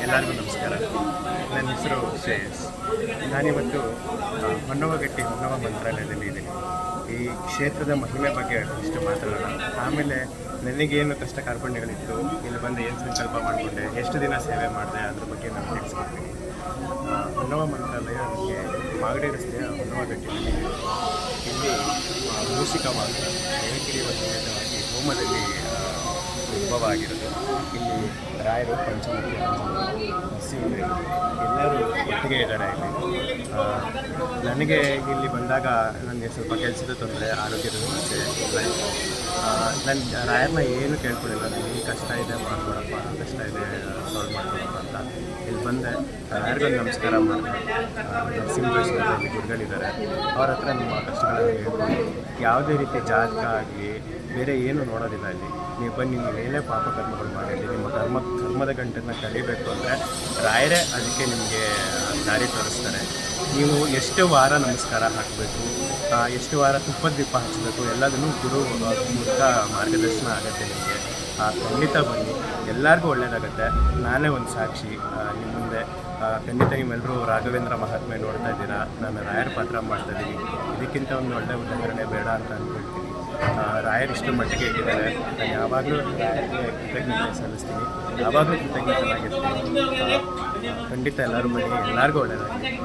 ಎಲ್ಲರಿಗೂ ನಮಸ್ಕಾರ. ನನ್ನ ಹೆಸರು ಶ್ರೇಯಸ್. ನಾನಿವತ್ತು ಹೊನ್ನವಗಟ್ಟಿ ಹೊನ್ನವ ಮಂತ್ರಾಲಯದಲ್ಲಿ ಇದ್ದೀನಿ. ಈ ಕ್ಷೇತ್ರದ ಮಹಿಮೆ ಬಗ್ಗೆ ಇಷ್ಟು ಮಾತಾಡೋಣ. ಆಮೇಲೆ ನನಗೇನು ಕಷ್ಟ ಕಾರ್ಪಣ್ಯಗಳಿತ್ತು, ಇಲ್ಲಿ ಬಂದು ಏನು ಸಂಕಲ್ಪ ಮಾಡಿಕೊಂಡೆ, ಎಷ್ಟು ದಿನ ಸೇವೆ ಮಾಡಿದೆ, ಅದ್ರ ಬಗ್ಗೆ ನಾನು ತಿಳಿಸ್ಕೊಡ್ತೀನಿ. ಹೊನ್ನವ ಮಂತ್ರಾಲಯ ನಮಗೆ ಮಾಗಡಿ ರಸ್ತೆಯ ಹೊನ್ನವಗಟ್ಟಿಯಲ್ಲಿ ಇಲ್ಲಿ ಮೂಷಿಕವಾಗಿ ಏಕಿರಿಯುವ ಸಮೇತವಾಗಿ ಹೋಮದಲ್ಲಿ ಉದ್ಭವ ಆಗಿರೋದು. ಇಲ್ಲಿ ರಾಯರು, ಪಂಚಮುಖಿ, ನರಸಿಂಹರು ಎಲ್ಲರೂ ಒಟ್ಟಿಗೆ ಇದ್ದಾರೆ ಇಲ್ಲಿ. ನನಗೆ ಇಲ್ಲಿ ಬಂದಾಗ ನನಗೆ ಸ್ವಲ್ಪ ಕೆಲಸದ ತೊಂದರೆ, ಆರೋಗ್ಯದ ಸಮಸ್ಯೆ ಇಲ್ಲ. ನನ್ನ ರಾಯರನ್ನ ಏನು ಕೇಳ್ಕೊಳ್ಳಿಲ್ಲ, ನನಗೆ ಕಷ್ಟ ಇದೆ ಮಾಡ್ಕೊಡಪ್ಪ, ಕಷ್ಟ ಇದೆ ಸಾಲ್ವ್ ಮಾಡ್ಕೊಡಪ್ಪ ಅಂತ. ಇಲ್ಲಿ ಬಂದೆ, ರಾಯರಿಗೊಂದು ನಮಸ್ಕಾರ ಮಾಡಿದೆ. ನರಸಿಂಹೇಶ್ವರದಲ್ಲಿ ಗುರುಗಳಿದ್ದಾರೆ, ಅವ್ರ ಹತ್ರ ನಮ್ಮ ಕಷ್ಟಗಳನ್ನು ಹೇಳ್ಕೊಂಡು ಯಾವುದೇ ರೀತಿ ಜಾತಕ ಆಗಲಿ ಬೇರೆ ಏನು ನೋಡೋದಿಲ್ಲ. ಇಲ್ಲಿ ನೀವು ಬನ್ನಿ, ನೀವೇನೇ ಪಾಪಕರ್ಮಗಳು ಮಾಡಿದ್ರಿ, ನಿಮ್ಮ ಕರ್ಮದ ಗಂಟನ್ನು ಕಡಿಬೇಕು ಅಂದರೆ ರಾಯರೇ ಅದಕ್ಕೆ ನಿಮಗೆ ದಾರಿ ತೋರಿಸ್ತಾರೆ. ನೀವು ಎಷ್ಟು ವಾರ ನಮಸ್ಕಾರ ಹಾಕಬೇಕು, ಎಷ್ಟು ವಾರ ತುಪ್ಪದ ದೀಪ ಹಚ್ಚಬೇಕು, ಎಲ್ಲದನ್ನು ಗುರು ಮೂಲಕ ಮಾರ್ಗದರ್ಶನ ಆಗುತ್ತೆ ನಿಮಗೆ. ಖಂಡಿತ ಬನ್ನಿ, ಎಲ್ಲರಿಗೂ ಒಳ್ಳೆಯದಾಗುತ್ತೆ. ನಾನೇ ಒಂದು ಸಾಕ್ಷಿ ನಿಮ್ಮ ಮುಂದೆ. ಖಂಡಿತ ನೀವೆಲ್ಲರೂ ರಾಘವೇಂದ್ರ ಮಹಾತ್ಮೆ ನೋಡ್ತಾ ಇದ್ದೀರಾ, ನಾನು ರಾಯರ ಪಾತ್ರ ಮಾಡ್ತಾ ಇದ್ದೀನಿ. ಇದಕ್ಕಿಂತ ಒಂದು ಒಳ್ಳೆಯ ಉದಾಹರಣೆ ಬೇಡ ಅಂತ ಅಂದ್ಕೊಳ್ತೀನಿ. ರಾಯರು ಇಷ್ಟು ಮಟ್ಟಿಗೆ ಇಟ್ಟಿದ್ದಾರೆ, ನಾನು ಯಾವಾಗಲೂ ರಾಯರಿಗೆ ಕೃತಜ್ಞತೆ ಸಲ್ಲಿಸ್ತೀನಿ, ಯಾವಾಗಲೂ ಕೃತಜ್ಞತೆಯಾಗಿರ್ತೀನಿ. ಖಂಡಿತ ಎಲ್ಲರೂ ಬನ್ನಿ, ಎಲ್ಲರಿಗೂ ಒಳ್ಳೆಯದಾಗಿ.